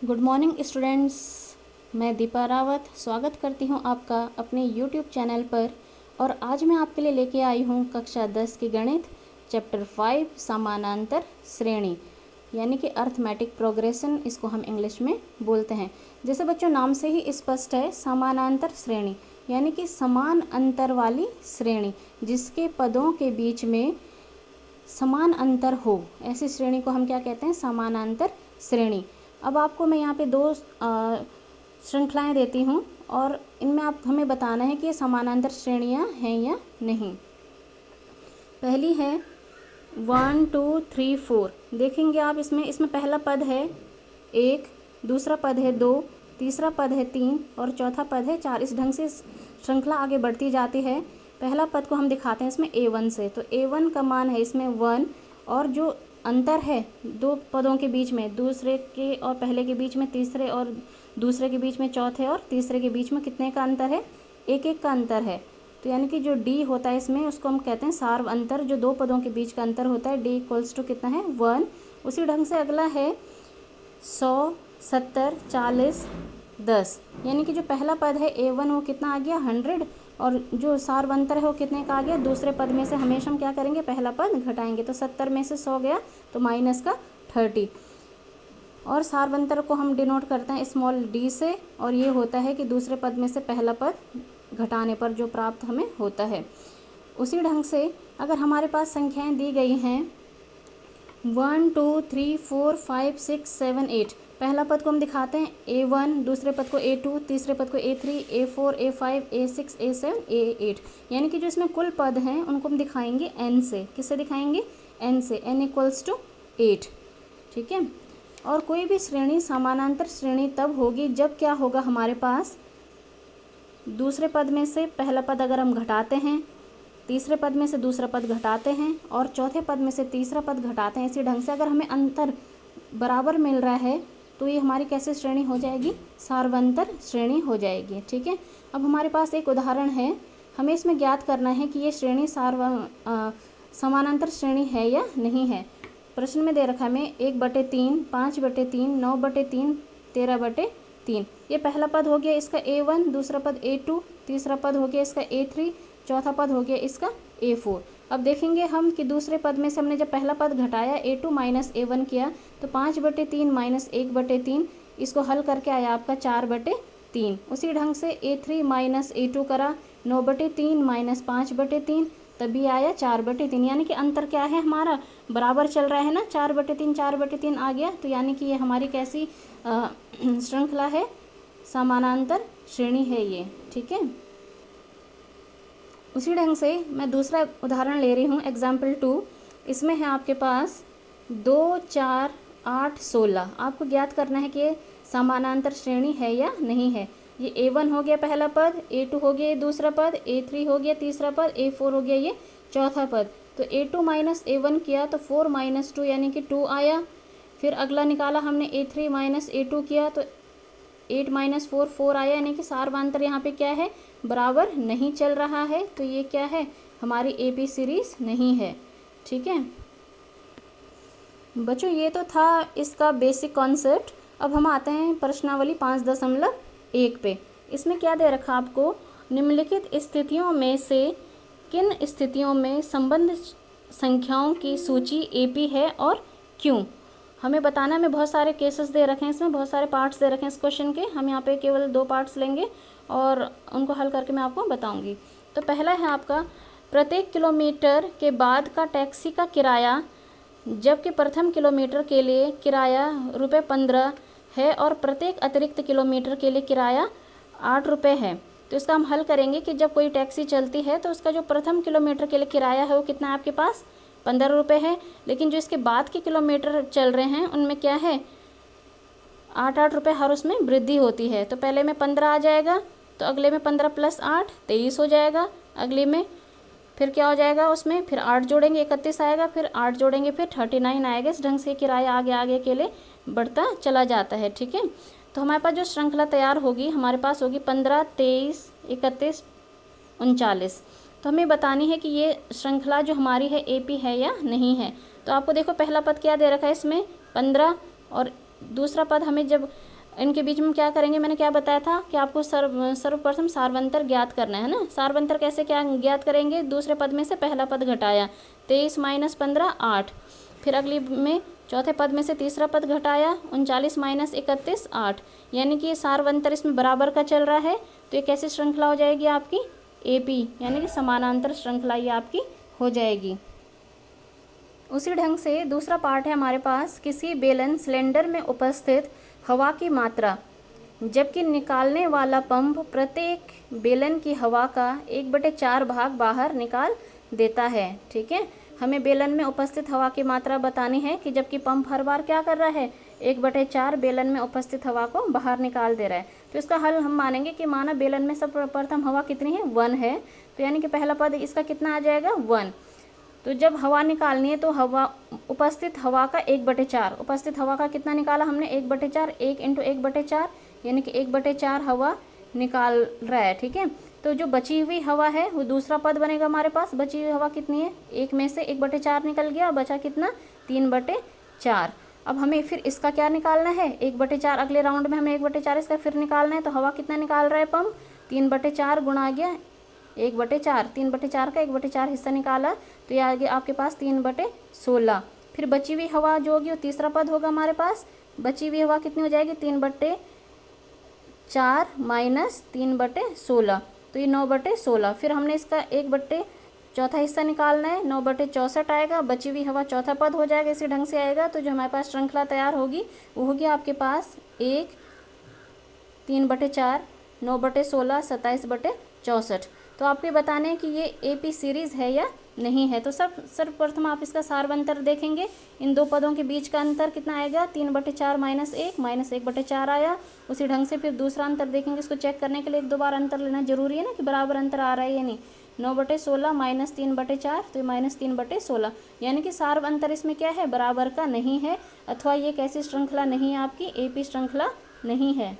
Good morning students. मैं दीपा रावत स्वागत करती हूं आपका अपने यूट्यूब चैनल पर। और आज मैं आपके लिए लेके आई हूं कक्षा 10 की गणित चैप्टर 5 समानांतर श्रेणी यानी कि अर्थमेटिक प्रोग्रेशन, इसको हम इंग्लिश में बोलते हैं। जैसे बच्चों नाम से ही स्पष्ट है, समानांतर श्रेणी यानी कि समान अंतर वाली श्रेणी जिसके पदों के बीच में समान अंतर हो, ऐसी श्रेणी को हम क्या कहते हैं? समानांतर श्रेणी। अब आपको मैं यहाँ पे दो श्रृंखलाएं देती हूँ और इनमें आप हमें बताना है कि ये समानांतर श्रेणियाँ हैं या नहीं। पहली है 1 2 3 4। देखेंगे आप इसमें पहला पद है 1, दूसरा पद है 2, तीसरा पद है 3 और चौथा पद है 4। इस ढंग से श्रृंखला आगे बढ़ती जाती है। पहला पद को हम दिखाते हैं इसमें A1 से, तो A1 का मान है इसमें 1 और जो अंतर है दो पदों के बीच में, दूसरे के और पहले के बीच में, तीसरे और दूसरे के बीच में, चौथे और तीसरे के बीच में कितने का अंतर है? 1 1 का अंतर है। तो यानी कि जो D होता है इसमें उसको हम कहते हैं सार्व अंतर, जो दो पदों के बीच का अंतर होता है। D इक्वल्स टू कितना है? 1। उसी ढंग से अगला है 100 70 40 10। यानी कि जो पहला पद है A1 वो कितना आ गया? 100 और जो सार्वंतर है वो कितने का आ गया? दूसरे पद में से हमेशा हम क्या करेंगे? पहला पद घटाएंगे। तो 70 में से 100 गया तो माइनस का 30। और सार्वंतर को हम डिनोट करते हैं स्मॉल d से, और ये होता है कि दूसरे पद में से पहला पद घटाने पर जो प्राप्त हमें होता है। उसी ढंग से अगर हमारे पास संख्याएं दी गई हैं 1 2 3 4 5 6 7 8। पहला पद को हम दिखाते हैं A1, दूसरे पद को A2, तीसरे पद को A3, A4, A5, A6, A7, A8। यानी कि जो इसमें कुल पद हैं उनको हम दिखाएंगे n से। किससे दिखाएंगे? n से। n equals to 8। ठीक है। और कोई भी श्रेणी समानांतर श्रेणी तब होगी जब क्या होगा? हमारे पास दूसरे पद में से पहला पद अगर हम घटाते हैं, तीसरे पद में से दूसरा पद घटाते हैं और चौथे पद में से तीसरा पद घटाते हैं, इसी ढंग से अगर हमें अंतर बराबर मिल रहा है तो ये हमारी कैसे श्रेणी हो जाएगी? सार्वंतर श्रेणी हो जाएगी। ठीक है। अब हमारे पास एक उदाहरण है, हमें इसमें ज्ञात करना है कि ये श्रेणी समानांतर श्रेणी है या नहीं है। प्रश्न में दे रखा है हमें 1/3, 5/3, 9/3, 13/3। ये पहला पद हो गया इसका A1, दूसरा पद A2, तीसरा पद हो गया इसका A3, चौथा पद हो गया इसका A4। अब देखेंगे हम कि दूसरे पद में से हमने जब पहला पद घटाया A2 माइनस A1 किया तो 5/3 माइनस 1/3, इसको हल करके आया आपका 4/3। उसी ढंग से A3 माइनस A2 करा, 9/3 माइनस 5/3, तभी आया 4/3। यानी कि अंतर क्या है? हमारा बराबर चल रहा है ना, 4/3 4/3 आ गया। तो यानी कि ये हमारी कैसी श्रृंखला है? समानांतर श्रेणी है ये। ठीक है। उसी ढंग से मैं दूसरा उदाहरण ले रही हूँ, एग्जाम्पल 2। इसमें है आपके पास 2 4 8 16। आपको ज्ञात करना है कि ये समानांतर श्रेणी है या नहीं है। ये A1 हो गया पहला पद, A2 हो गया ये दूसरा पद, A3 हो गया तीसरा पद, A4 हो गया ये चौथा पद। तो A2 माइनस A1 किया तो 4 माइनस 2 यानी कि 2 आया। फिर अगला निकाला हमने A3 माइनस A2 किया तो 8 माइनस 4 4 आया। यानी कि सार्वंतर यहाँ पे क्या है? बराबर नहीं चल रहा है। तो ये क्या है? हमारी AP सीरीज नहीं है। ठीक है बच्चों, ये तो था इसका बेसिक कॉन्सेप्ट। अब हम आते हैं प्रश्नावली 5.1 पे। इसमें क्या दे रखा आपको? निम्नलिखित स्थितियों में से किन स्थितियों में संबंध संख्याओं की सूची AP है और क्यों? हमें बताना। में बहुत सारे केसेस दे रखे हैं, इसमें बहुत सारे पार्ट्स दे रखे हैं इस क्वेश्चन के। हम यहाँ पे केवल 2 पार्ट्स लेंगे और उनको हल करके मैं आपको बताऊंगी। तो पहला है आपका, प्रत्येक किलोमीटर के बाद का टैक्सी का किराया, जबकि प्रथम किलोमीटर के लिए किराया ₹15 है और प्रत्येक अतिरिक्त किलोमीटर के लिए किराया ₹8 है। तो इसका हम हल करेंगे कि जब कोई टैक्सी चलती है तो उसका जो प्रथम किलोमीटर के लिए किराया है वो कितना है आपके पास? ₹15 है। लेकिन जो इसके बाद के किलोमीटर चल रहे हैं उनमें क्या है? 8 रुपये हर उसमें वृद्धि होती है। तो पहले में 15 आ जाएगा, तो अगले में 15 + 8 23 हो जाएगा। अगले में फिर क्या हो जाएगा? उसमें फिर 8 जोड़ेंगे 31 आएगा, फिर 8 जोड़ेंगे फिर 39 आएगा। इस ढंग से किराया आगे आगे के लिए बढ़ता चला जाता है। ठीक है। तो हमारे पास जो श्रृंखला तैयार होगी हमारे पास होगी 15 23 31 39। तो हमें बतानी है कि ये श्रृंखला जो हमारी है AP है या नहीं है। तो आपको देखो पहला पद क्या दे रखा है इसमें? 15 और दूसरा पद हमें जब इनके बीच में क्या करेंगे, मैंने क्या बताया था कि आपको सर्वप्रथम सारवंतर ज्ञात करना है ना। सारवंतर कैसे क्या ज्ञात करेंगे, दूसरे पद में से पहला पद घटाया, 23 - 15 8। फिर अगली में चौथे पद में से तीसरा पद घटाया, 39 - 31 8। यानी कि सारवंतर इसमें बराबर का चल रहा है, तो ये कैसी श्रृंखला हो जाएगी आपकी, AP यानी कि समानांतर श्रृंखला ये आपकी हो जाएगी। उसी ढंग से दूसरा पार्ट है हमारे पास, किसी बेलन सिलेंडर में उपस्थित हवा की मात्रा, जबकि निकालने वाला पंप प्रत्येक बेलन की हवा का 1/4 भाग बाहर निकाल देता है। ठीक है, हमें बेलन में उपस्थित हवा की मात्रा बतानी है कि जबकि पंप हर बार क्या कर रहा है, 1/4 बेलन में उपस्थित हवा को बाहर निकाल दे रहा है। तो इसका हल हम मानेंगे कि माना बेलन में सर्वप्रथम हवा कितनी है, 1 है, तो यानी कि पहला पद इसका कितना आ जाएगा, 1। तो जब हवा निकालनी है तो हवा उपस्थित हवा का 1/4, उपस्थित हवा का कितना निकाला हमने, 1/4, 1 × 1/4 यानी कि 1/4 हवा निकाल रहा है। ठीक है, तो जो बची हुई हवा है वो दूसरा पद बनेगा हमारे पास। बची हुई हवा कितनी है, 1 में से 1/4 निकल गया, बचा कितना, 3/4। अब हमें फिर इसका क्या निकालना है, 1/4, अगले राउंड में हमें 1/4 इसका फिर निकालना है। तो हवा कितना निकाल रहा है पंप, 3/4 गुणा गया 1/4, 3/4 का 1/4 हिस्सा निकाला, तो ये आगे आपके पास 3/16। फिर बची हुई हवा जो होगी वो तीसरा पद होगा हमारे पास। बची हुई हवा कितनी हो जाएगी, 3/4 - 3/16, तो ये 9/16। फिर हमने इसका 1/4 हिस्सा निकालना है, 9/64 आएगा, बची हुई हवा चौथा पद हो जाएगा। इसी ढंग से आएगा, तो जो हमारे पास श्रृंखला तैयार होगी वो होगी आपके पास 1, 3/4, 9/16, 27/64। तो आपको बताने हैं कि ये AP सीरीज़ है या नहीं है। तो सर्वप्रथम आप इसका सारवंतर देखेंगे, इन दो पदों के बीच का अंतर कितना आएगा, 3/4 - 1 -1/4 आया। उसी ढंग से फिर दूसरा अंतर देखेंगे, इसको चेक करने के लिए 1-2 बार अंतर लेना जरूरी है ना कि बराबर अंतर आ रहा है या नहीं। 9/16 - 3/4, तो -3/16, यानी कि सारवंतर इसमें क्या है, बराबर का नहीं है, अथवा ये कैसी श्रृंखला नहीं है आपकी, AP श्रृंखला नहीं है।